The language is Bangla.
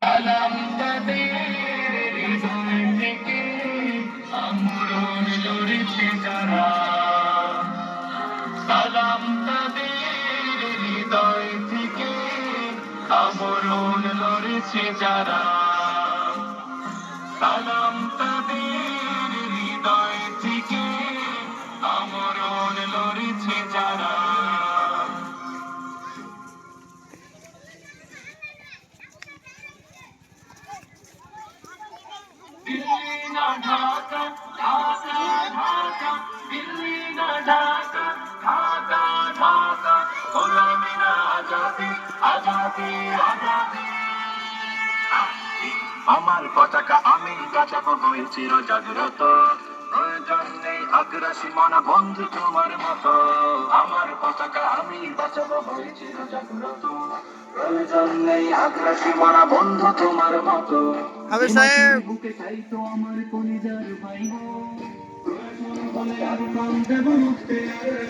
সালাম তাদের হৃদয় থেকে আমরণ লড়ছে যারা, সালাম তাদের হৃদয় থেকে আমরণ লড়ছে যারা, সালাম তাদের হৃদয় থেকে আমরণ লড়ছে যারা। দিল্লি না ঢাকা, ঢাকা ঢাকা, দিল্লি না ঢাকা, ঢাকা ঢাকা, গোলামি না আজাদি, আজাদি আজাদি। আমার পতাকা আমি বাঁচাবো হয়ে চির জাগ্রত, প্রয়োজন নেই আগ্রাসী মনা বন্ধু তোমার মতো। আমার পতাকা আমি বাঁচাবো হয়ে চির জাগ্রত, প্রয়োজন নেই আগ্রাসী মনা বন্ধু তোমার মতো। হাবিব সাহেব বুকে চাই তো আমার কলিজার ভাই গো, প্রয়োজন বলে আর কাম দেব মুক্তি।